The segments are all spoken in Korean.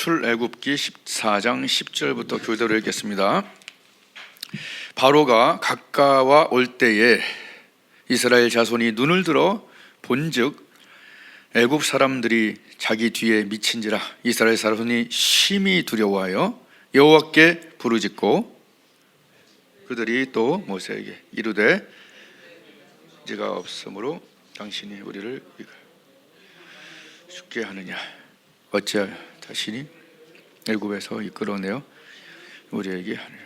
출애굽기 14장 10절부터 교대로 읽겠습니다. 바로가 가까워 올 때에 이스라엘 자손이 눈을 들어 본즉 애굽 사람들이 자기 뒤에 미친지라. 이스라엘 자손이 심히 두려워하여 여호와께 부르짖고 그들이 또 모세에게 이르되 죄가 없으므로 당신이 우리를 죽게 하느냐. 어찌하여 자신이 애굽에서 이끌어내어 우리에게 하느냐.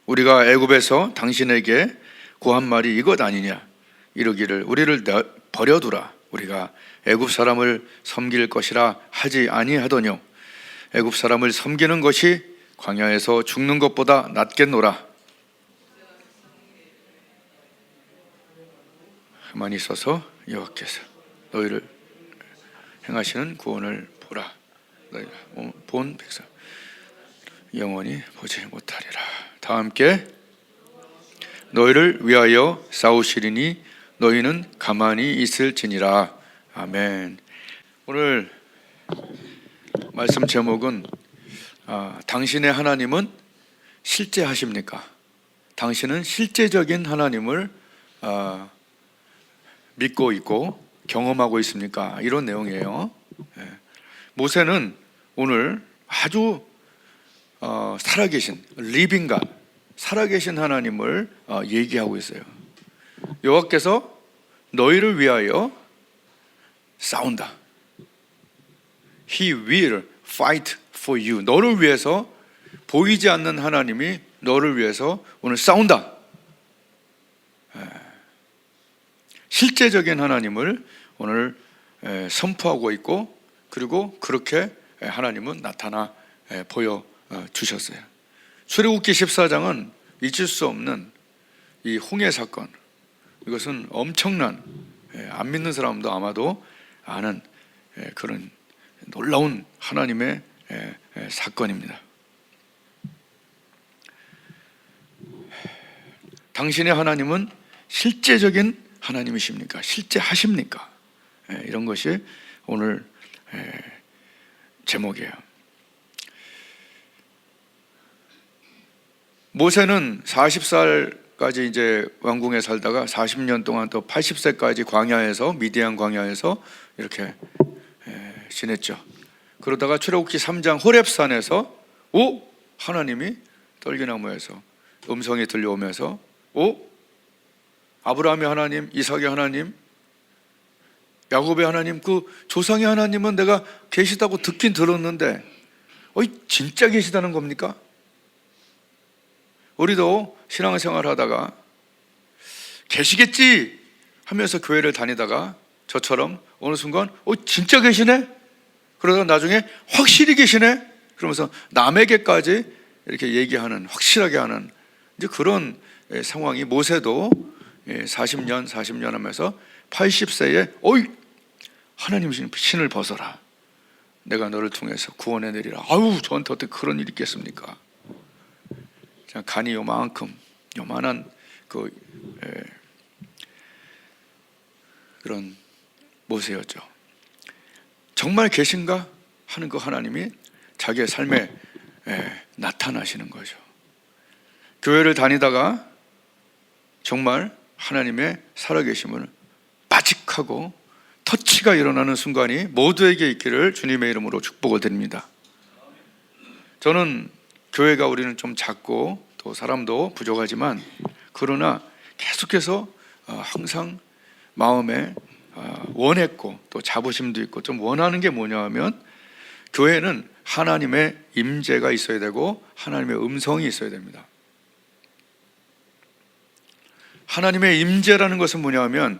우리가 애굽에서 당신에게 구한 말이 이것 아니냐. 이르기를 우리를 버려두라. 우리가 애굽 사람을 섬길 것이라 하지 아니하더뇨. 애굽 사람을 섬기는 것이 광야에서 죽는 것보다 낫겠노라. 가만히 있어서 여호와께서 너희를 행하시는 구원을 보라. 너희가 본 백성 영원히 보지 못하리라. 다 함께 너희를 위하여 싸우시리니 너희는 가만히 있을지니라. 아멘. 오늘 말씀 제목은 당신의 하나님은 실제하십니까? 당신은 실제적인 하나님을 믿고 있고 경험하고 있습니까? 이런 내용이에요. 모세는 오늘 아주 살아계신 리빙 갓, 살아계신 하나님을 얘기하고 있어요. 여호와께서 너희를 위하여 싸운다. He will fight for you. 너를 위해서 보이지 않는 하나님이 너를 위해서 오늘 싸운다. 실제적인 하나님을 오늘 선포하고 있고, 그리고 그렇게 하나님은 나타나 보여주셨어요. 출애굽기 14장은 잊을 수 없는 이 홍해 사건, 이것은 엄청난, 안 믿는 사람도 아마도 아는 그런 놀라운 하나님의 사건입니다. 당신의 하나님은 실제적인 하나님이십니까? 실제 하십니까? 이런 것이 오늘 제목이에요. 모세는 40살까지 이제 왕궁에 살다가 40년 동안 또 80세까지 광야에서, 미디안 광야에서 이렇게 지냈죠. 그러다가 출애굽기 3장 호렙산에서 하나님이 떨기나무에서 음성이 들려오면서 아브라함의 하나님, 이삭의 하나님, 야곱의 하나님, 그 조상의 하나님은 내가 계시다고 듣긴 들었는데 진짜 계시다는 겁니까? 우리도 신앙생활 하다가 계시겠지 하면서 교회를 다니다가 저처럼 어느 순간 진짜 계시네? 그러다가 나중에 확실히 계시네? 그러면서 남에게까지 이렇게 얘기하는, 확실하게 하는 이제 그런 상황이, 모세도 40년 하면서 80세에 하나님 신을 벗어라. 내가 너를 통해서 구원해내리라. 저한테 어떻게 그런 일이 있겠습니까? 간이 요만한 그런 모세였죠. 정말 계신가 하는 그 하나님이 자기의 삶에 나타나시는 거죠. 교회를 다니다가 정말 하나님의 살아계심을 빠직하고 터치가 일어나는 순간이 모두에게 있기를 주님의 이름으로 축복을 드립니다. 저는 교회가 우리는 좀 작고 또 사람도 부족하지만, 그러나 계속해서 항상 마음에 원했고 또 자부심도 있고 좀 원하는 게 뭐냐 하면, 교회는 하나님의 임재가 있어야 되고 하나님의 음성이 있어야 됩니다. 하나님의 임재라는 것은 뭐냐 하면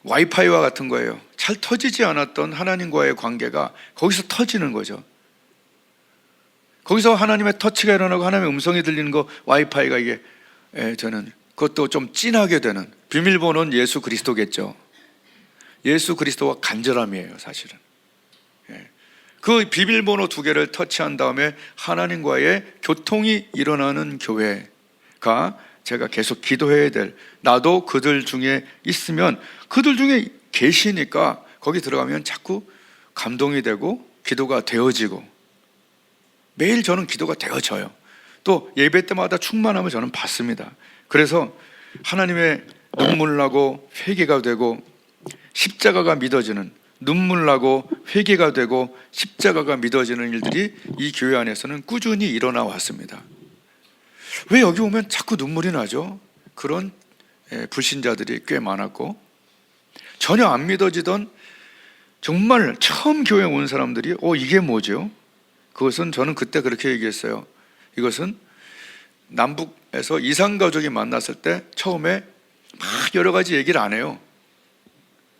와이파이와 같은 거예요. 잘 터지지 않았던 하나님과의 관계가 거기서 터지는 거죠. 거기서 하나님의 터치가 일어나고 하나님의 음성이 들리는 거, 와이파이가 이게 저는 그것도 좀 진하게 되는, 비밀번호는 예수 그리스도겠죠. 예수 그리스도와 간절함이에요, 사실은. 그 비밀번호 두 개를 터치한 다음에 하나님과의 교통이 일어나는 교회가 제가 계속 기도해야 될, 나도 그들 중에 있으면, 그들 중에 계시니까 거기 들어가면 자꾸 감동이 되고 기도가 되어지고, 매일 저는 기도가 되어져요. 또 예배 때마다 충만함을 저는 받습니다. 그래서 하나님의 눈물 나고 회개가 되고 십자가가 믿어지는, 눈물 나고 회개가 되고 십자가가 믿어지는 일들이 이 교회 안에서는 꾸준히 일어나 왔습니다. 왜 여기 오면 자꾸 눈물이 나죠? 그런 불신자들이 꽤 많았고, 전혀 안 믿어지던 정말 처음 교회 온 사람들이 이게 뭐죠? 그것은 저는 그때 그렇게 얘기했어요. 이것은 남북에서 이산가족이 만났을 때 처음에 막 여러 가지 얘기를 안 해요.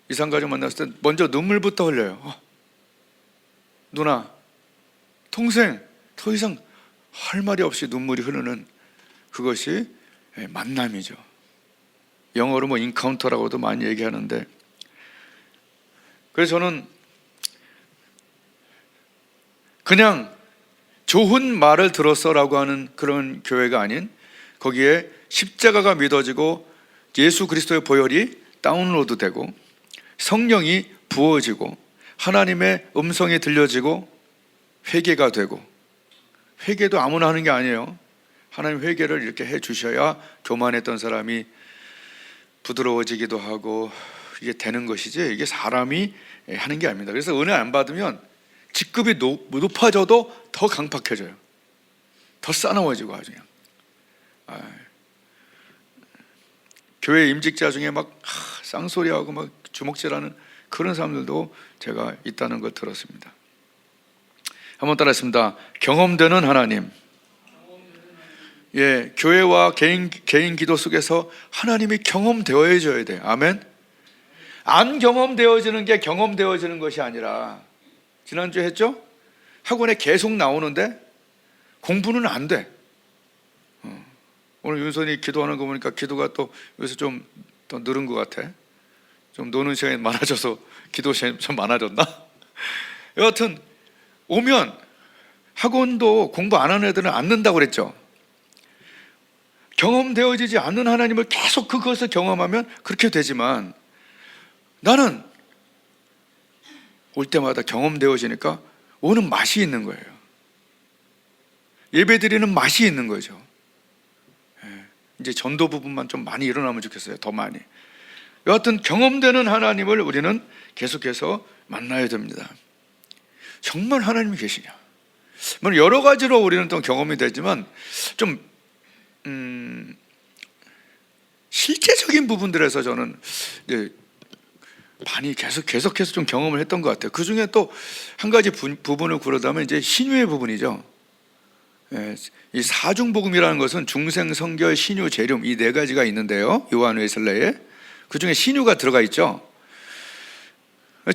이산가족 만났을 때 먼저 눈물부터 흘려요. 누나, 동생, 더 이상 할 말이 없이 눈물이 흐르는 그것이 만남이죠. 영어로 뭐 인카운터라고도 많이 얘기하는데, 그래서 저는 그냥 좋은 말을 들었어라고 하는 그런 교회가 아닌, 거기에 십자가가 믿어지고 예수 그리스도의 보혈이 다운로드 되고 성령이 부어지고 하나님의 음성이 들려지고 회개가 되고, 회개도 아무나 하는 게 아니에요. 하나님 회개를 이렇게 해 주셔야 교만했던 사람이 부드러워지기도 하고 이게 되는 것이지, 이게 사람이 하는 게 아닙니다. 그래서 은혜 안 받으면 직급이 높아져도 더 강팍해져요. 더 싸나워지고 아주 그냥. 교회 임직자 중에 막 쌍소리하고 막 주먹질하는 그런 사람들도 제가 있다는 걸 들었습니다. 한번 따라했습니다. 경험되는 하나님. 교회와 개인 기도 속에서 하나님이 경험되어져야 돼. 아멘. 안 경험되어지는 게 경험되어지는 것이 아니라, 지난주에 했죠? 학원에 계속 나오는데 공부는 안 돼. 오늘 윤선이 기도하는 거 보니까 기도가 또 요새 좀 더 늘은 것 같아. 좀 노는 시간이 많아져서 기도 시간이 좀 많아졌나? 여하튼 오면 학원도 공부 안 하는 애들은 안 는다고 그랬죠. 경험되어지지 않는 하나님을 계속 그것을 경험하면 그렇게 되지만, 나는 올 때마다 경험되어지니까 오는 맛이 있는 거예요. 예배드리는 맛이 있는 거죠. 이제 전도 부분만 좀 많이 일어나면 좋겠어요. 더 많이. 여하튼 경험되는 하나님을 우리는 계속해서 만나야 됩니다. 정말 하나님이 계시냐? 물론 여러 가지로 우리는 또 경험이 되지만 좀 실제적인 부분들에서 저는 많이 계속해서 좀 경험을 했던 것 같아요. 그 중에 또 한 가지 부분을 구르다면 이제 신유의 부분이죠. 이 사중복음이라는 것은 중생, 성결, 신유, 재림, 이 네 가지가 있는데요. 요한웨슬레에 그 중에 신유가 들어가 있죠.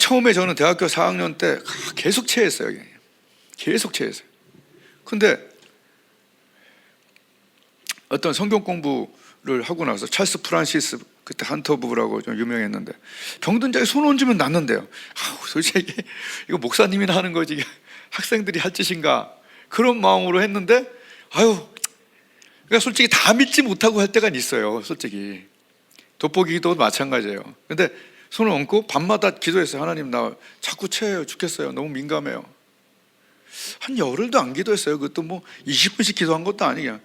처음에 저는 대학교 4학년 때 계속 체했어요. 계속 체했어요. 근데 어떤 성경 공부를 하고 나서 찰스 프란시스, 그때 한터 부부라고 좀 유명했는데, 병든 자에 손 얹으면 낫는데요. 솔직히 이거 목사님이나 하는 거지 학생들이 할 짓인가, 그런 마음으로 했는데, 그러니까 솔직히 다 믿지 못하고 할 때가 있어요. 솔직히 돋보기도 마찬가지예요. 근데 손을 얹고 밤마다 기도했어요. 하나님, 나 자꾸 체해요. 죽겠어요. 너무 민감해요. 한 열흘도 안 기도했어요. 그것도 뭐 20분씩 기도한 것도 아니에요.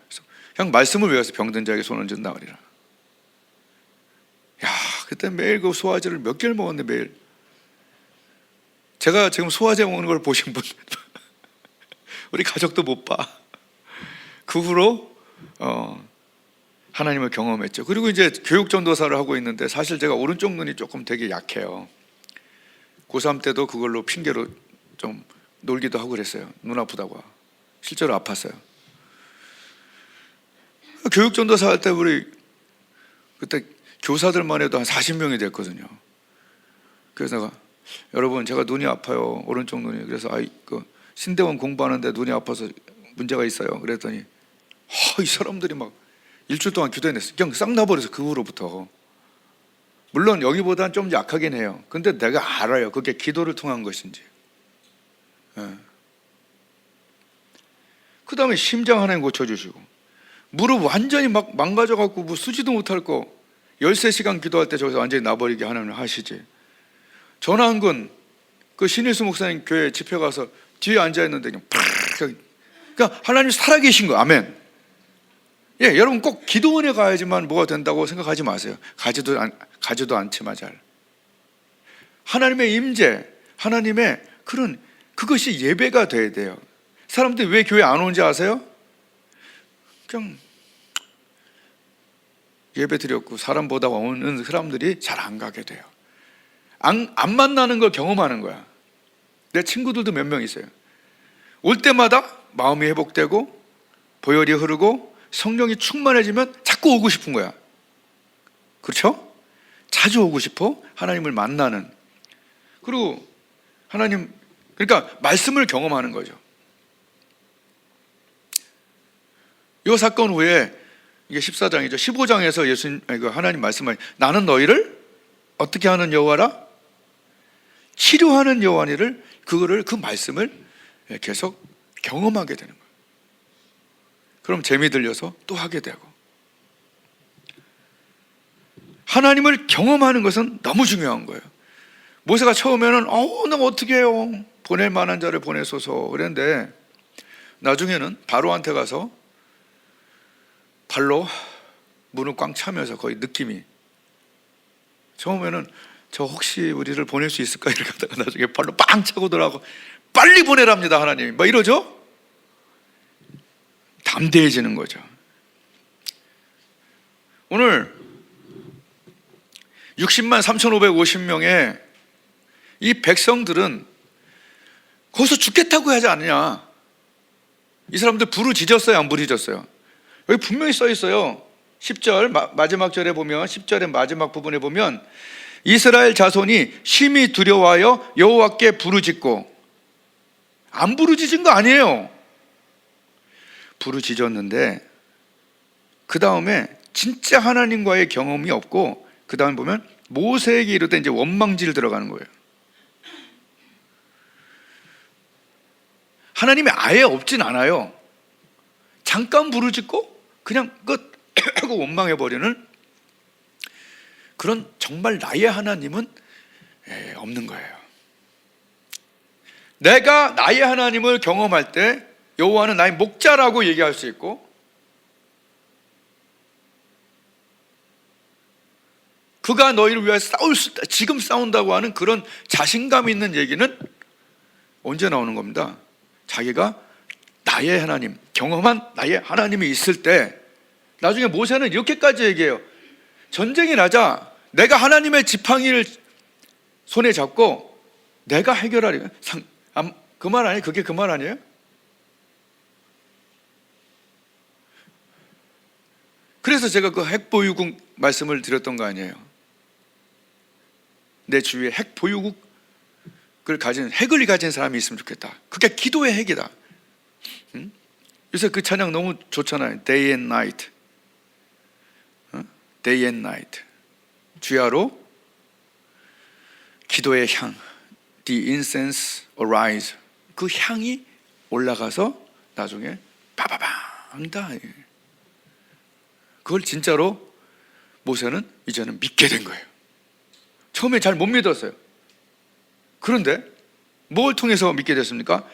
그냥 말씀을 외워서 병든 자에게 손 얹은다 그러라. 그때 매일 그 소화제를 몇 개를 먹었네. 매일. 제가 지금 소화제 먹는 걸 보신 분 우리 가족도 못 봐. 그 후로 하나님을 경험했죠. 그리고 이제 교육전도사를 하고 있는데, 사실 제가 오른쪽 눈이 조금 되게 약해요. 고3 때도 그걸로 핑계로 좀 놀기도 하고 그랬어요. 눈 아프다고. 실제로 아팠어요. 교육전도사 할 때 우리 그때 교사들만 해도 한 40명이 됐거든요. 그래서 내가, 여러분 제가 눈이 아파요. 오른쪽 눈이. 그래서 신대원 공부하는데 눈이 아파서 문제가 있어요. 그랬더니 이 사람들이 막 일주일 동안 기도해냈어요. 그냥 싹 나버려서 그 후로부터. 물론 여기보다는 좀 약하긴 해요. 근데 내가 알아요. 그게 기도를 통한 것인지. 그 다음에 심장 하나님 고쳐주시고, 무릎 완전히 막 망가져갖고 뭐 쓰지도 못할 거 13시간 기도할 때 저기서 완전히 나버리게 하나님 하시지. 전화한 건 그 신일수 목사님 교회 집회 가서 뒤에 앉아있는데 그냥 팍 그러니까 하나님 살아계신 거. 아멘. 예, 여러분 꼭 기도원에 가야지만 뭐가 된다고 생각하지 마세요. 가지도 않지만 잘. 하나님의 임재, 하나님의 그것이 예배가 돼야 돼요. 사람들이 왜 교회 안 오는지 아세요? 그냥 예배 드렸고 사람 보다 오는 사람들이 잘 안 가게 돼요. 안 만나는 걸 경험하는 거야. 내 친구들도 몇 명 있어요. 올 때마다 마음이 회복되고 보혈이 흐르고 성령이 충만해지면 자꾸 오고 싶은 거야. 그렇죠? 자주 오고 싶어. 하나님을 만나는. 그리고 하나님, 그러니까 말씀을 경험하는 거죠. 이 사건 후에 이게 14장이죠. 15장에서 하나님 말씀을, 나는 너희를 어떻게 하는 여호와라? 치료하는 여호와니를, 그 말씀을 계속 경험하게 되는 거예요. 그럼 재미 들려서 또 하게 되고. 하나님을 경험하는 것은 너무 중요한 거예요. 모세가 처음에는 내가 어떻게 해요? 보낼 만한 자를 보내소서 그랬는데, 나중에는 바로한테 가서 발로 문을 꽝 차면서 거의 느낌이, 처음에는 저 혹시 우리를 보낼 수 있을까 이렇게 하다가 나중에 발로 빵 차고 들어가고 빨리 보내랍니다 하나님이 막 이러죠. 담대해지는 거죠. 오늘 60만 3,550명의 이 백성들은 거기서 죽겠다고 하지 않느냐. 이 사람들 부르짖었어요, 안 부르짖었어요? 여기 분명히 써 있어요. 10절 마지막 절에 보면, 10절의 마지막 부분에 보면 이스라엘 자손이 심히 두려워하여 여호와께 부르짖고, 안 부르짖은 거 아니에요. 부르짖었는데 그 다음에 진짜 하나님과의 경험이 없고, 그 다음에 보면 모세에게 이르되 이제 원망질 들어가는 거예요. 하나님이 아예 없진 않아요. 잠깐 부르짖고 그냥 끝 하고 원망해버리는 그런, 정말 나의 하나님은 없는 거예요. 내가 나의 하나님을 경험할 때 여호와는 나의 목자라고 얘기할 수 있고, 그가 너희를 위하여 지금 싸운다고 하는 그런 자신감 있는 얘기는 언제 나오는 겁니다. 자기가 나의 하나님, 경험한 나의 하나님이 있을 때. 나중에 모세는 이렇게까지 얘기해요. 전쟁이 나자 내가 하나님의 지팡이를 손에 잡고 내가 해결하리. 그 말 아니에요? 그게 그 말 아니에요? 그래서 제가 그 핵보유국 말씀을 드렸던 거 아니에요? 내 주위에 핵보유국을 가진, 핵을 가진 사람이 있으면 좋겠다. 그게 기도의 핵이다. 응? 요새 그 찬양 너무 좋잖아요. Day and night. Day and night. 주야로 기도의 향, the incense arise. 그 향이 올라가서 나중에 빠바방다. 그걸 진짜로 모세는 이제는 믿게 된 거예요. 처음에 잘 못 믿었어요. 그런데 뭘 통해서 믿게 됐습니까?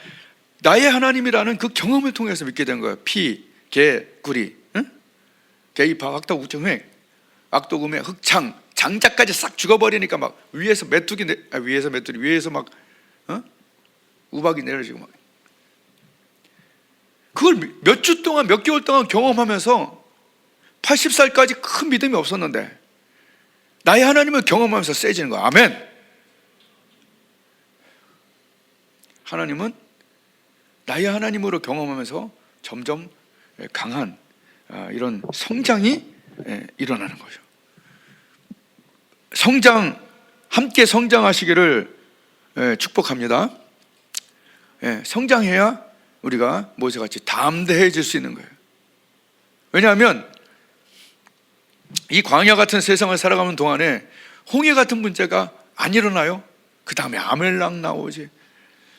나의 하나님이라는 그 경험을 통해서 믿게 된 거예요. 피, 개, 구리, 응? 개입학, 악독, 우정획, 악독음의 흑창, 장자까지 싹 죽어버리니까 막 위에서 위에서 막 우박이 내려지고 막. 그걸 몇 주 동안, 몇 개월 동안 경험하면서 80살까지 큰 믿음이 없었는데 나의 하나님을 경험하면서 세지는 거야. 아멘. 하나님은 나의 하나님으로 경험하면서 점점 강한 이런 성장이 일어나는 거죠. 함께 성장하시기를 축복합니다. 성장해야 우리가 모세같이 담대해질 수 있는 거예요. 왜냐하면 이 광야 같은 세상을 살아가는 동안에 홍해 같은 문제가 안 일어나요. 그 다음에 아멜랑 나오지.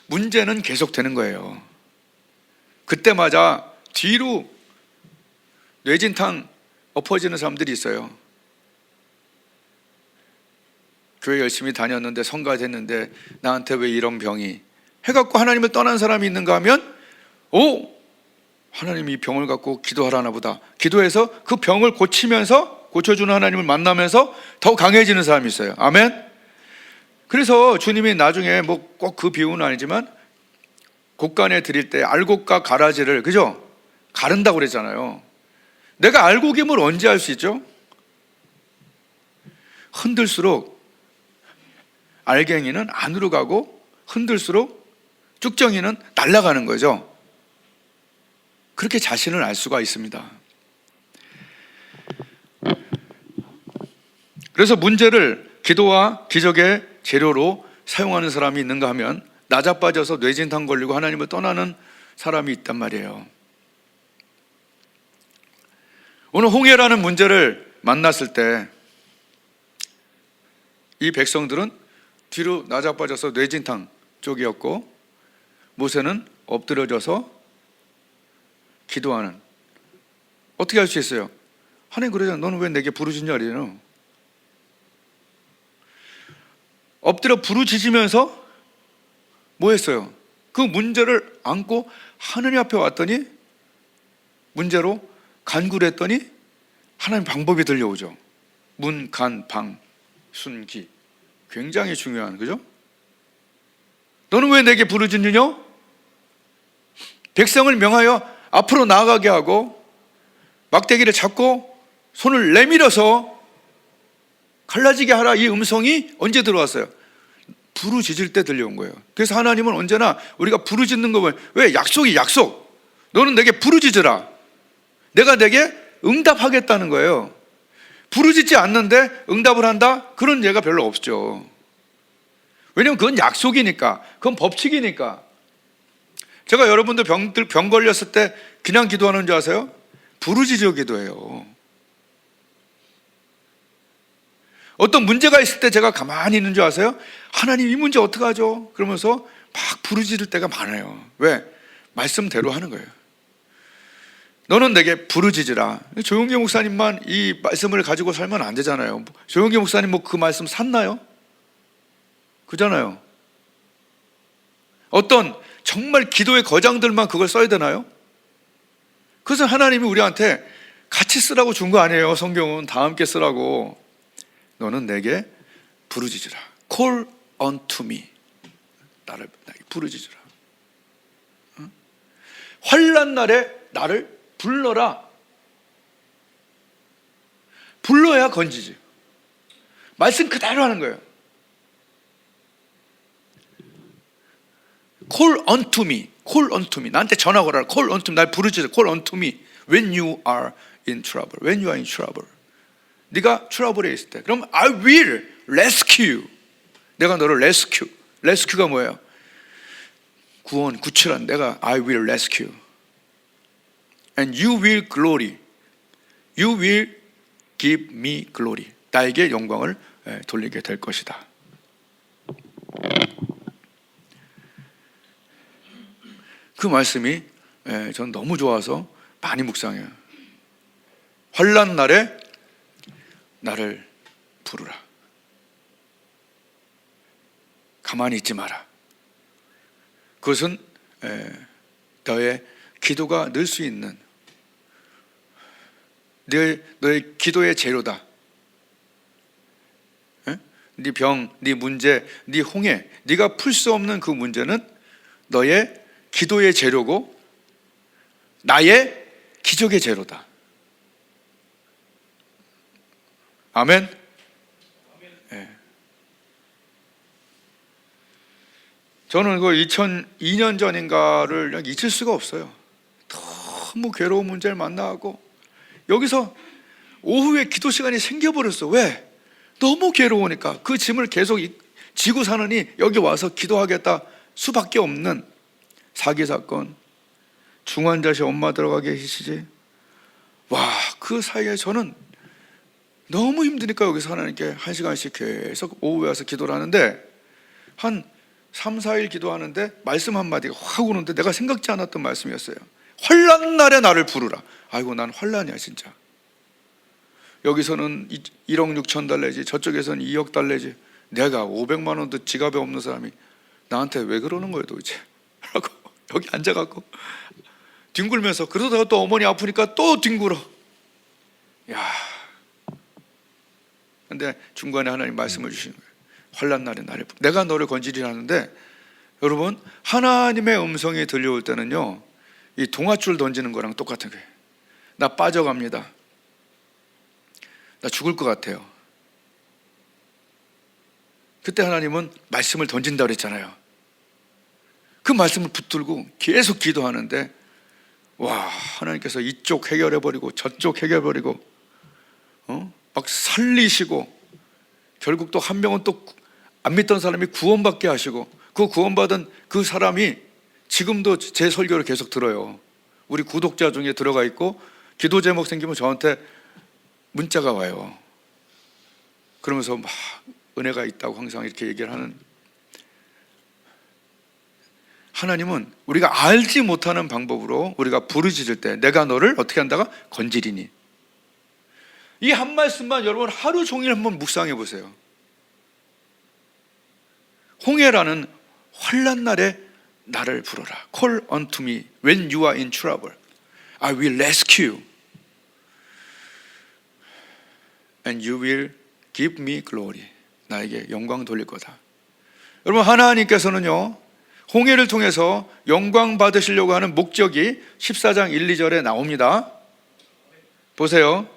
문제는 계속되는 거예요. 그때마다 뒤로 뇌진탕 엎어지는 사람들이 있어요. 교회 열심히 다녔는데, 성가 됐는데 나한테 왜 이런 병이 해갖고 하나님을 떠난 사람이 있는가 하면 하나님이 이 병을 갖고 기도하라나 보다. 기도해서 그 병을 고쳐주는 하나님을 만나면서 더 강해지는 사람이 있어요. 아멘. 그래서 주님이 나중에 뭐 꼭 그 비유는 아니지만 곡간에 드릴 때 알곡과 가라지를, 그죠? 가른다고 그랬잖아요. 내가 알곡임을 언제 알 수 있죠? 흔들수록 알갱이는 안으로 가고 흔들수록 쭉정이는 날아가는 거죠. 그렇게 자신을 알 수가 있습니다. 그래서 문제를 기도와 기적의 재료로 사용하는 사람이 있는가 하면 나자빠져서 뇌진탕 걸리고 하나님을 떠나는 사람이 있단 말이에요. 오늘 홍해라는 문제를 만났을 때 이 백성들은 뒤로 나자빠져서 뇌진탕 쪽이었고 모세는 엎드려져서 기도하는. 어떻게 할 수 있어요? 하나님 그러잖아. 너는 왜 내게 부르짖냐 그러잖아. 엎드려 부르짖으면서 뭐 했어요? 그 문제를 안고 하느님 앞에 왔더니 문제로 간구를 했더니 하나님 방법이 들려오죠. 문, 간, 방, 순, 기. 굉장히 중요한, 그죠? 너는 왜 내게 부르짖느냐? 백성을 명하여 앞으로 나아가게 하고 막대기를 잡고 손을 내밀어서 갈라지게 하라. 이 음성이 언제 들어왔어요? 부르짖을 때 들려온 거예요. 그래서 하나님은 언제나 우리가 부르짖는 거 보면, 왜? 약속이 약속. 너는 내게 부르짖으라. 내가 내게 응답하겠다는 거예요. 부르짖지 않는데 응답을 한다? 그런 예가 별로 없죠. 왜냐면 그건 약속이니까, 그건 법칙이니까. 제가 여러분들 병 걸렸을 때 그냥 기도하는 줄 아세요? 부르짖어 기도해요. 어떤 문제가 있을 때 제가 가만히 있는 줄 아세요? 하나님 이 문제 어떡하죠? 그러면서 막 부르짖을 때가 많아요. 왜? 말씀대로 하는 거예요. 너는 내게 부르짖으라. 조용기 목사님만 이 말씀을 가지고 살면 안 되잖아요. 조용기 목사님 뭐 그 말씀 샀나요? 그잖아요. 어떤 정말 기도의 거장들만 그걸 써야 되나요? 그래서 하나님이 우리한테 같이 쓰라고 준 거 아니에요. 성경은 다 함께 쓰라고. 너는 내게 부르짖으라. Call unto me. 나를 부르짖으라. 응? 환난 날에 나를 불러라. 불러야 건지지. 말씀 그대로 하는 거예요. Call unto me. Call unto me. 나한테 전화 걸어라. Call unto me. 날 부르짖으라. Call unto me. When you are in trouble. When you are in trouble. 네가 트러블에 있을 때. 그럼 I will rescue. 내가 너를 rescue. rescue가 뭐예요? 구원, 구출한. 내가 I will rescue. And you will glory. You will give me glory. 나에게 영광을 돌리게 될 것이다. 그 말씀이 전 너무 좋아서 많이 묵상해요. 환난 날에 나를 부르라. 가만히 있지 마라. 그것은 너의 기도가 늘 수 있는 너의 기도의 재료다. 네 병, 네 문제, 네 홍해, 네가 풀 수 없는 그 문제는 너의 기도의 재료고 나의 기적의 재료다. 아멘. 네. 저는 그 2002년 전인가를 잊을 수가 없어요. 너무 괴로운 문제를 만나고 여기서 오후에 기도 시간이 생겨버렸어. 왜? 너무 괴로우니까 그 짐을 계속 지고 사느니 여기 와서 기도하겠다 수밖에 없는 사기 사건, 중환자실 엄마 들어가 계시지. 와, 그 사이에 저는 너무 힘드니까 여기서 하나님께 1시간씩 계속 오후에 와서 기도를 하는데 한 3, 4일 기도하는데 말씀 한마디가 확 오는데 내가 생각지 않았던 말씀이었어요. 환난 날에 나를 부르라. 아이고 난 환난이야 진짜. 여기서는 1억 6천 달러지, 저쪽에서는 2억 달러지. 내가 500만 원도 지갑에 없는 사람이 나한테 왜 그러는 거예요 도대체? 라고 여기 앉아갖고 뒹굴면서, 그러다가 또 어머니 아프니까 또 뒹굴어. 야, 근데 중간에 하나님 말씀을 주시는 거예요. 환난 날에 나를, 내가 너를 건지리라 하는데, 여러분, 하나님의 음성이 들려올 때는요, 이 동아줄 던지는 거랑 똑같은 거예요. 나 빠져갑니다. 나 죽을 것 같아요. 그때 하나님은 말씀을 던진다 그랬잖아요. 그 말씀을 붙들고 계속 기도하는데, 와, 하나님께서 이쪽 해결해버리고 저쪽 해결해버리고, 막 살리시고, 결국 또 한 명은 또 안 믿던 사람이 구원받게 하시고, 그 구원받은 그 사람이 지금도 제 설교를 계속 들어요. 우리 구독자 중에 들어가 있고, 기도 제목 생기면 저한테 문자가 와요. 그러면서 막 은혜가 있다고 항상 이렇게 얘기를 하는, 하나님은 우리가 알지 못하는 방법으로 우리가 부르짖을 때 내가 너를 어떻게 한다가 건지리니, 이 한 말씀만 여러분 하루 종일 한번 묵상해 보세요. 홍해라는 환난 날에 나를 부르라. Call unto me when you are in trouble. I will rescue you and you will give me glory. 나에게 영광 돌릴 거다. 여러분, 하나님께서는요, 홍해를 통해서 영광 받으시려고 하는 목적이 14장 1, 2절에 나옵니다. 보세요.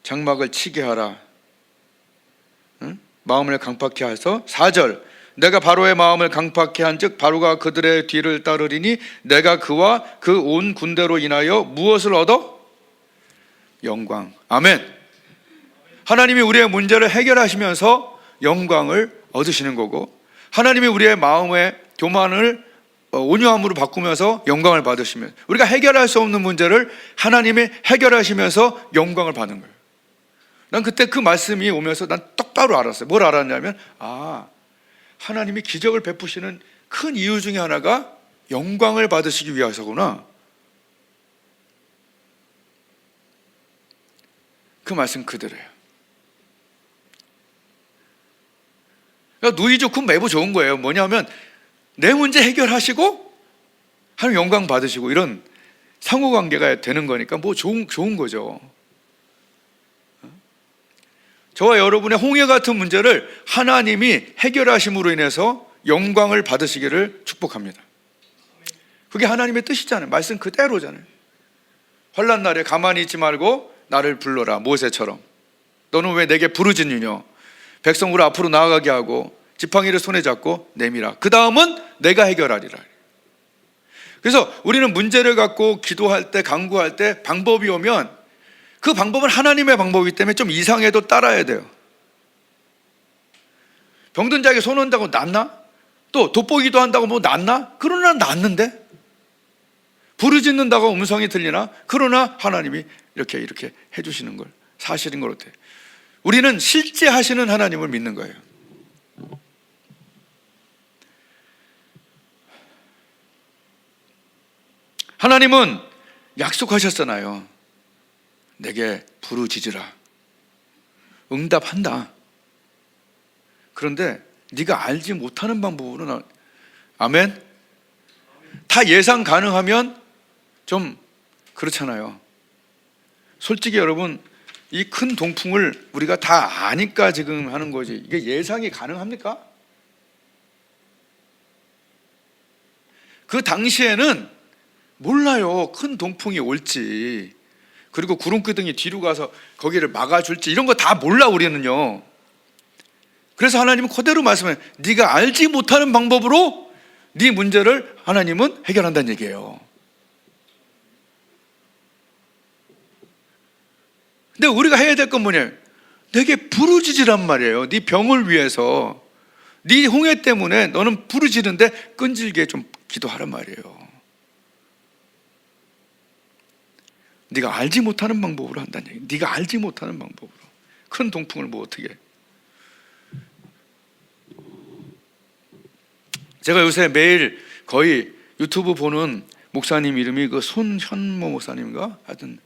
장막을 치게 하라. 마음을 강팍케 하서 4절, 내가 바로의 마음을 강팍케 한즉 바로가 그들의 뒤를 따르리니 내가 그와 그 온 군대로 인하여 무엇을 얻어? 영광. 아멘. 하나님이 우리의 문제를 해결하시면서 영광을 얻으시는 거고, 하나님이 우리의 마음의 교만을 온유함으로 바꾸면서 영광을 받으시면, 우리가 해결할 수 없는 문제를 하나님이 해결하시면서 영광을 받는 거예요. 난 그때 그 말씀이 오면서 난 똑바로 알았어요. 뭘 알았냐면, 아, 하나님이 기적을 베푸시는 큰 이유 중에 하나가 영광을 받으시기 위해서구나. 그 말씀 그대로예요. 그러니까 누이 좋고 매부 좋은 거예요. 뭐냐면 내 문제 해결하시고 하나님 영광 받으시고, 이런 상호관계가 되는 거니까 뭐 좋은 거죠. 저와 여러분의 홍해 같은 문제를 하나님이 해결하심으로 인해서 영광을 받으시기를 축복합니다. 그게 하나님의 뜻이잖아요. 말씀 그대로잖아요. 환난 날에 가만히 있지 말고 나를 불러라. 모세처럼 너는 왜 내게 부르짖느냐. 백성으로 앞으로 나아가게 하고 지팡이를 손에 잡고 내밀어. 그 다음은 내가 해결하리라. 그래서 우리는 문제를 갖고 기도할 때, 간구할 때 방법이 오면 그 방법은 하나님의 방법이기 때문에 좀 이상해도 따라야 돼요. 병든 자에게 손 얹다고 낫나? 또 돋보기도 한다고 뭐 낫나? 그러나 낫는데. 부르짖는다고 음성이 들리나? 그러나 하나님이 이렇게 해주시는 걸 사실인 것 같아요. 우리는 실제 하시는 하나님을 믿는 거예요. 하나님은 약속하셨잖아요. 내게 부르짖으라. 응답한다. 그런데 네가 알지 못하는 방법으로, 아멘? 다 예상 가능하면 좀 그렇잖아요. 솔직히 여러분, 이 큰 동풍을 우리가 다 아니까 지금 하는 거지, 이게 예상이 가능합니까? 그 당시에는 몰라요. 큰 동풍이 올지, 그리고 구름기둥이 뒤로 가서 거기를 막아줄지, 이런 거 다 몰라 우리는요. 그래서 하나님은 그대로 말씀해요. 네가 알지 못하는 방법으로 네 문제를 하나님은 해결한다는 얘기예요. 근데 우리가 해야 될 건 뭐냐? 내게 부르짖으란 말이에요. 네 병을 위해서, 네 홍해 때문에 너는 부르짖는데 끈질기게 좀 기도하란 말이에요. 네가 알지 못하는 방법으로 한다는 얘기. 네가 알지 못하는 방법으로. 큰 동풍을 뭐 어떻게 해. 제가 요새 매일 거의 유튜브 보는 목사님 이름이 그 손현모 목사님인가? 하여튼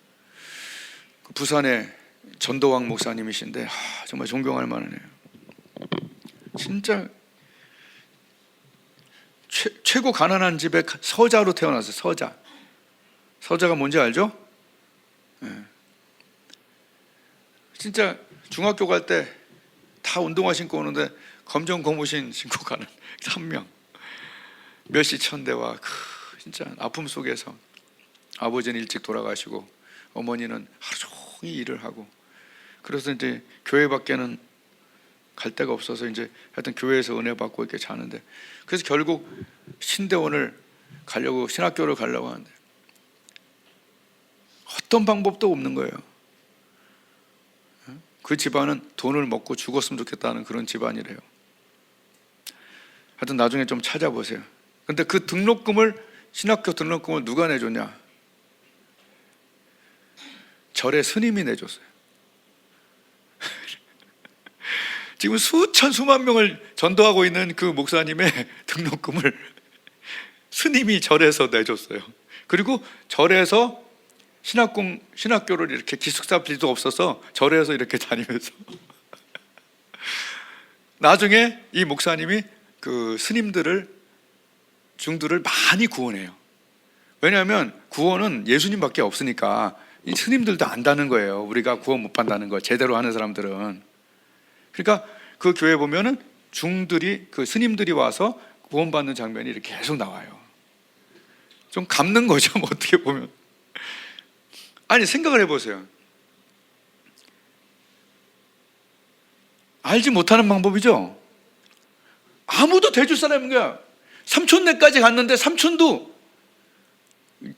부산의 전도왕 목사님이신데 정말 존경할 만하네요. 진짜 최고 가난한 집에 서자로 태어났어요. 서자가 뭔지 알죠? 네. 진짜 중학교 갈 때 다 운동화 신고 오는데 검정 고무신 신고 가는 한 명. 몇시 천대와 진짜 아픔 속에서 아버지는 일찍 돌아가시고 어머니는 하루 종일 일을 하고, 그래서 이제 교회 밖에는 갈 데가 없어서 이제 하여튼 교회에서 은혜 받고 이렇게 자는데, 그래서 결국 신대원을 가려고, 신학교를 가려고 하는데 어떤 방법도 없는 거예요. 그 집안은 돈을 먹고 죽었으면 좋겠다는 그런 집안이래요. 하여튼 나중에 좀 찾아보세요. 근데 그 등록금을, 신학교 등록금을 누가 내줬냐? 절의 스님이 내줬어요. 지금 수천 수만 명을 전도하고 있는 그 목사님의 등록금을 스님이 절에서 내줬어요. 그리고 절에서 신학교를 이렇게 기숙사 비도 없어서 절에서 이렇게 다니면서 나중에 이 목사님이 그 스님들을, 중들을 많이 구원해요. 왜냐하면 구원은 예수님밖에 없으니까 이 스님들도 안다는 거예요. 우리가 구원 못 받는다는 거, 제대로 하는 사람들은. 그러니까 그 교회 보면은 중들이, 그 스님들이 와서 구원받는 장면이 이렇게 계속 나와요. 좀 갚는 거죠, 뭐 어떻게 보면. 아니, 생각을 해보세요. 알지 못하는 방법이죠. 아무도 대줄 사람인 거야. 삼촌네까지 갔는데 삼촌도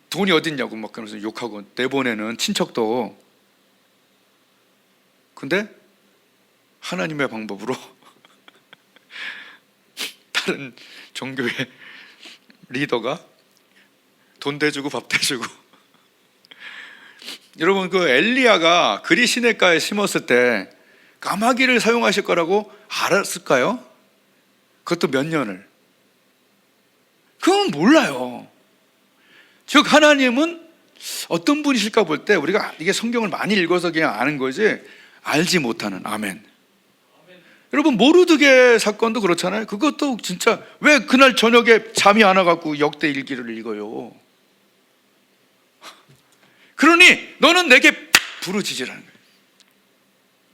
돈이 어딨냐고 막 그러면서 욕하고 내보내는 친척도. 근데 하나님의 방법으로 다른 종교의 리더가 돈 대주고 밥 대주고. 여러분, 그 엘리야가 그리 시냇가에 심었을 때 까마귀를 사용하실 거라고 알았을까요? 그것도 몇 년을. 그건 몰라요. 즉 하나님은 어떤 분이실까 볼 때 우리가 이게 성경을 많이 읽어서 그냥 아는 거지, 알지 못하는. 아멘. 여러분, 모르드게 사건도 그렇잖아요. 그것도 진짜 왜 그날 저녁에 잠이 안 와갖고 역대 일기를 읽어요? 그러니 너는 내게 부르짖으라는 거예요.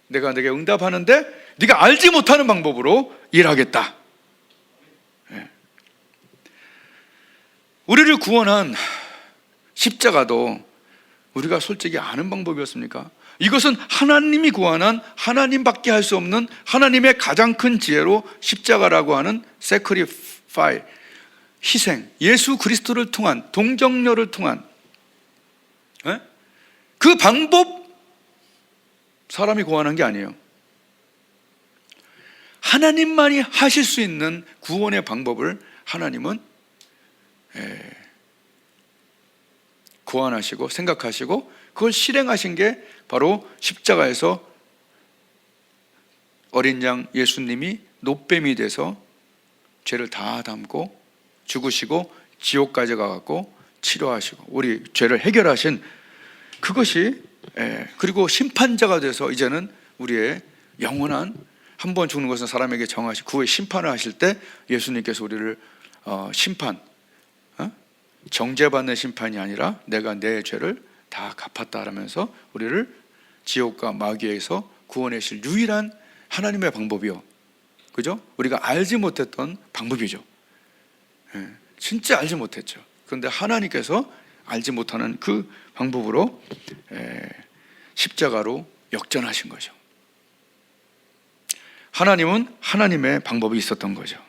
내가 내게 응답하는데 네가 알지 못하는 방법으로 일하겠다. 네. 우리를 구원한 십자가도 우리가 솔직히 아는 방법이었습니까? 이것은 하나님이 구원한, 하나님밖에 할 수 없는 하나님의 가장 큰 지혜로 십자가라고 하는 sacrifice, 희생, 예수 그리스도를 통한, 동정녀를 통한 그 방법, 사람이 구원한 게 아니에요. 하나님만이 하실 수 있는 구원의 방법을 하나님은 구원하시고 생각하시고 그걸 실행하신 게 바로 십자가에서 어린 양 예수님이 노뱀이 돼서 죄를 다 담고 죽으시고 지옥까지 가갖고 치료하시고 우리 죄를 해결하신 그것이, 그리고 심판자가 돼서 이제는 우리의 영원한, 한 번 죽는 것은 사람에게 정하시고 그 후에 심판을 하실 때 예수님께서 우리를 심판, 정죄받는 심판이 아니라 내가 내 죄를 다 갚았다 하면서 우리를 지옥과 마귀에서 구원하실 유일한 하나님의 방법이요, 그죠? 우리가 알지 못했던 방법이죠. 진짜 알지 못했죠. 그런데 하나님께서 알지 못하는 그 방법으로 십자가로 역전하신 거죠. 하나님은 하나님의 방법이 있었던 거죠.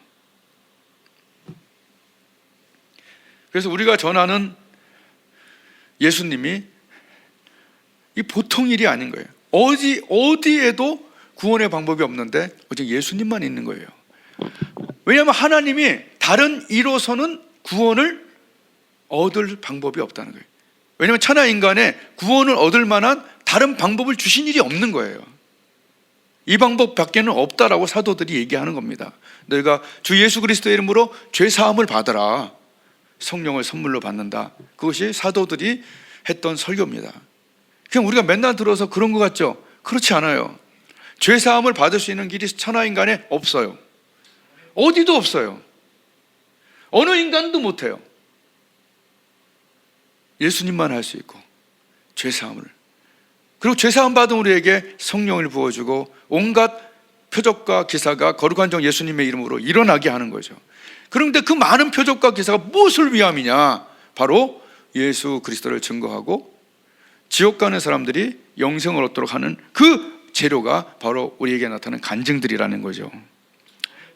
그래서 우리가 전하는 예수님이 이 보통 일이 아닌 거예요. 어디에도 구원의 방법이 없는데 오직 예수님만 있는 거예요. 왜냐하면 하나님이 다른 이로서는 구원을 얻을 방법이 없다는 거예요. 왜냐하면 천하 인간에 구원을 얻을 만한 다른 방법을 주신 일이 없는 거예요. 이 방법 밖에는 없다라고 사도들이 얘기하는 겁니다. 너희가 주 예수 그리스도의 이름으로 죄 사함을 받으라, 성령을 선물로 받는다. 그것이 사도들이 했던 설교입니다. 그냥 우리가 맨날 들어서 그런 것 같죠? 그렇지 않아요. 죄 사함을 받을 수 있는 길이 천하 인간에 없어요. 어디도 없어요. 어느 인간도 못해요. 예수님만 할 수 있고, 죄사함을, 그리고 죄사함 받은 우리에게 성령을 부어주고 온갖 표적과 기사가 거룩한 종 예수님의 이름으로 일어나게 하는 거죠. 그런데 그 많은 표적과 기사가 무엇을 위함이냐? 바로 예수 그리스도를 증거하고 지옥 가는 사람들이 영생을 얻도록 하는 그 재료가 바로 우리에게 나타나는 간증들이라는 거죠.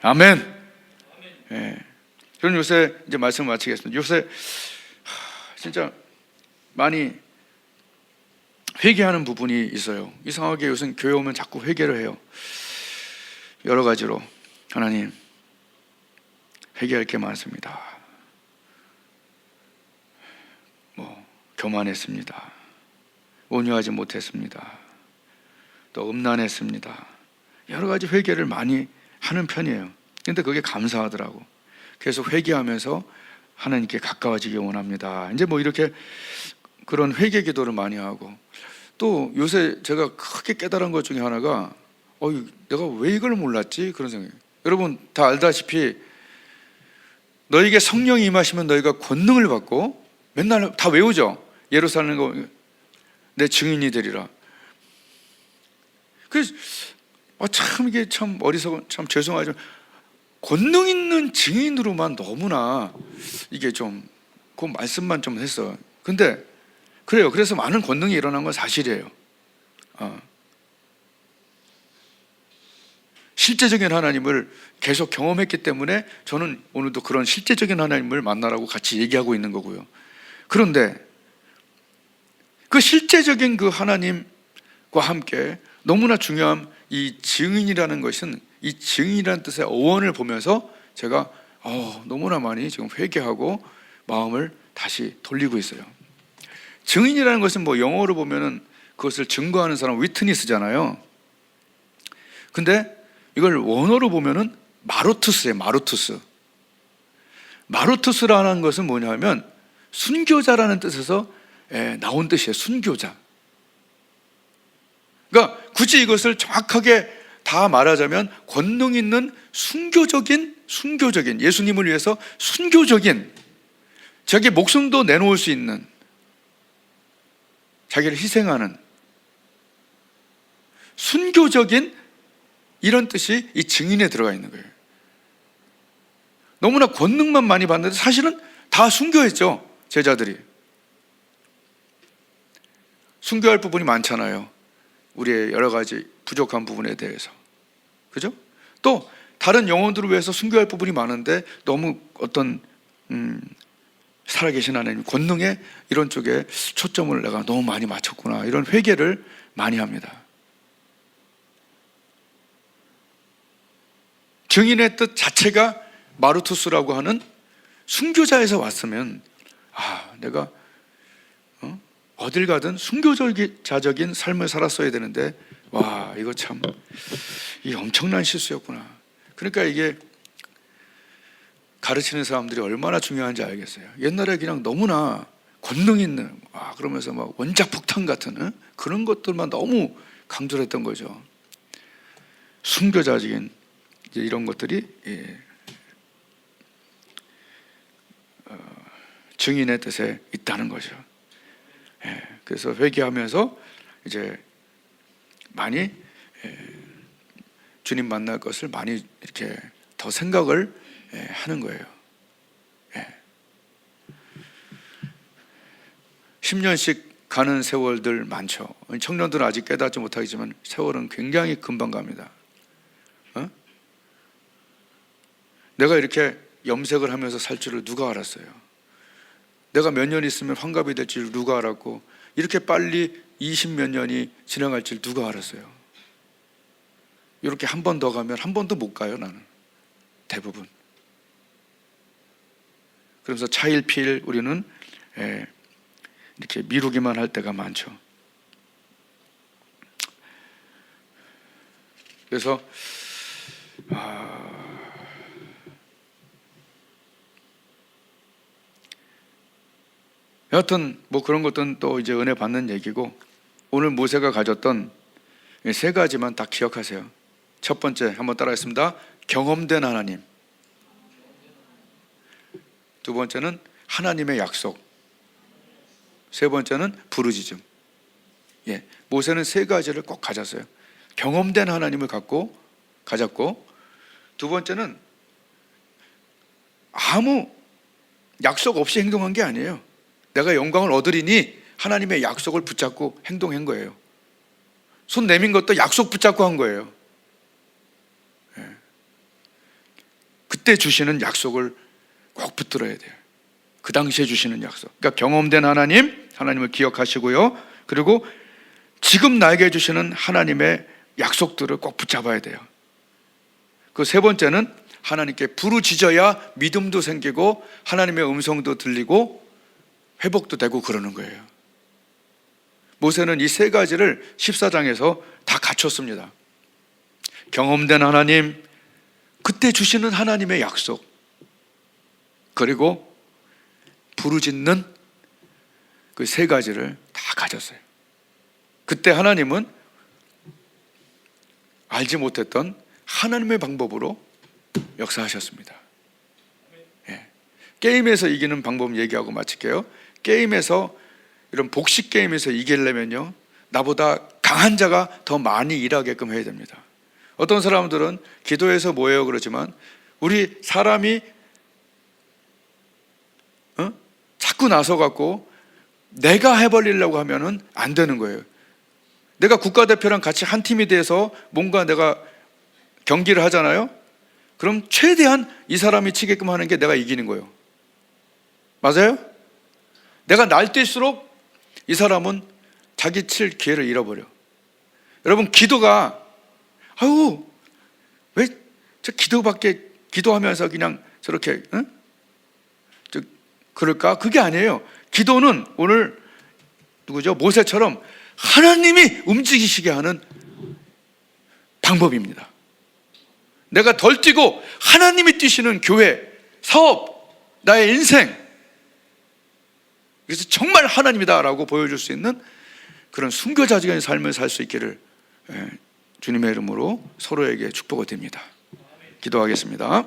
아멘. 예. 저는 요새 이제 말씀을 마치겠습니다. 요새 진짜 많이 회개하는 부분이 있어요. 이상하게 요새 교회 오면 자꾸 회개를 해요. 여러 가지로. 하나님, 회개할 게 많습니다. 교만했습니다. 온유하지 못했습니다. 또 음란했습니다. 여러 가지 회개를 많이 하는 편이에요. 근데 그게 감사하더라고. 계속 회개하면서 하나님께 가까워지기 원합니다. 이제 이렇게 그런 회개 기도를 많이 하고, 또 요새 제가 크게 깨달은 것 중에 하나가 내가 왜 이걸 몰랐지? 그런 생각이에요. 여러분 다 알다시피 너에게 성령이 임하시면 너희가 권능을 받고, 맨날 다 외우죠. 예루살렘 내 증인이 되리라. 그래서 참 이게 참 어리석은, 참 죄송하지만 권능 있는 증인으로만 너무나 이게 좀 그 말씀만 좀 했어요. 근데 그래요. 그래서 많은 권능이 일어난 건 사실이에요. 실제적인 하나님을 계속 경험했기 때문에 저는 오늘도 그런 실제적인 하나님을 만나라고 같이 얘기하고 있는 거고요. 그런데 그 실제적인 그 하나님과 함께 너무나 중요한 이 증인이라는 것은, 이 증인이라는 뜻의 어원을 보면서 제가 너무나 많이 지금 회개하고 마음을 다시 돌리고 있어요. 증인이라는 것은 영어로 보면은 그것을 증거하는 사람, 위트니스잖아요. 근데 이걸 원어로 보면은 마루투스예요. 마루투스라는 것은 뭐냐면 순교자라는 뜻에서 나온 뜻이에요. 순교자. 그러니까 굳이 이것을 정확하게 다 말하자면 권능 있는 순교적인 예수님을 위해서 순교적인, 자기 목숨도 내놓을 수 있는, 자기를 희생하는 순교적인, 이런 뜻이 이 증인에 들어가 있는 거예요. 너무나 권능만 많이 받는데 사실은 다 순교했죠. 제자들이 순교할 부분이 많잖아요. 우리의 여러 가지 부족한 부분에 대해서, 그죠? 또 다른 영혼들을 위해서 순교할 부분이 많은데 너무 어떤 살아계신 하나님 권능의 이런 쪽에 초점을 내가 너무 많이 맞췄구나, 이런 회개를 많이 합니다. 증인의 뜻 자체가 마루투스라고 하는 순교자에서 왔으면 내가 어딜 가든 순교자적인 삶을 살았어야 되는데, 이거 참 이 엄청난 실수였구나. 그러니까 이게 가르치는 사람들이 얼마나 중요한지 알겠어요. 옛날에 그냥 너무나 권능 있는 그러면서 막 원자 폭탄 같은 그런 것들만 너무 강조를 했던 거죠. 순교자적인 이런 것들이 증인의 뜻에 있다는 거죠. 그래서 회개하면서 이제 많이 주님 만날 것을 많이 이렇게 더 생각을 하는 거예요. 10년씩 가는 세월들 많죠. 청년들은 아직 깨닫지 못하겠지만 세월은 굉장히 금방 갑니다. 내가 이렇게 염색을 하면서 살 줄을 누가 알았어요? 내가 몇 년 있으면 환갑이 될 줄 누가 알았고, 이렇게 빨리 20몇 년이 지나갈 줄 누가 알았어요? 이렇게 한 번 더 가면 한 번도 못 가요, 나는. 대부분. 그래서 차일피일 우리는 이렇게 미루기만 할 때가 많죠. 그래서 여하튼 그런 것들은 또 이제 은혜 받는 얘기고, 오늘 모세가 가졌던 세 가지만 딱 기억하세요. 첫 번째 한번 따라하겠습니다. 경험된 하나님. 두 번째는 하나님의 약속, 세 번째는 부르짖음. 예, 모세는 세 가지를 꼭 가졌어요. 경험된 하나님을 가졌고, 두 번째는 아무 약속 없이 행동한 게 아니에요. 내가 영광을 얻으리니 하나님의 약속을 붙잡고 행동한 거예요. 손 내민 것도 약속 붙잡고 한 거예요. 예. 그때 주시는 약속을 꼭 붙들어야 돼요. 그 당시에 주시는 약속. 그러니까 경험된 하나님을 기억하시고요. 그리고 지금 나에게 주시는 하나님의 약속들을 꼭 붙잡아야 돼요. 그 세 번째는 하나님께 부르짖어야 믿음도 생기고 하나님의 음성도 들리고 회복도 되고 그러는 거예요. 모세는 이 세 가지를 14장에서 다 갖췄습니다. 경험된 하나님, 그때 주시는 하나님의 약속, 그리고 부르짖는 그 세 가지를 다 가졌어요. 그때 하나님은 알지 못했던 하나님의 방법으로 역사하셨습니다. 예. 게임에서 이기는 방법 얘기하고 마칠게요. 게임에서, 이런 복식 게임에서 이기려면요, 나보다 강한 자가 더 많이 일하게끔 해야 됩니다. 어떤 사람들은 기도해서 뭐예요 그러지만, 우리 사람이 자꾸 나서갖고 내가 해버리려고 하면은 안 되는 거예요. 내가 국가대표랑 같이 한 팀이 돼서 뭔가 내가 경기를 하잖아요. 그럼 최대한 이 사람이 치게끔 하는 게 내가 이기는 거예요. 맞아요? 내가 날뛸수록 이 사람은 자기 칠 기회를 잃어버려. 여러분, 기도가 왜 저 기도밖에 기도하면서 그냥 저렇게 그럴까? 그게 아니에요. 기도는 오늘 누구죠? 모세처럼 하나님이 움직이시게 하는 방법입니다. 내가 덜 뛰고 하나님이 뛰시는 교회, 사업, 나의 인생, 그래서 정말 하나님이다라고 보여줄 수 있는 그런 순교자적인 삶을 살 수 있기를 주님의 이름으로 서로에게 축복을 드립니다. 기도하겠습니다.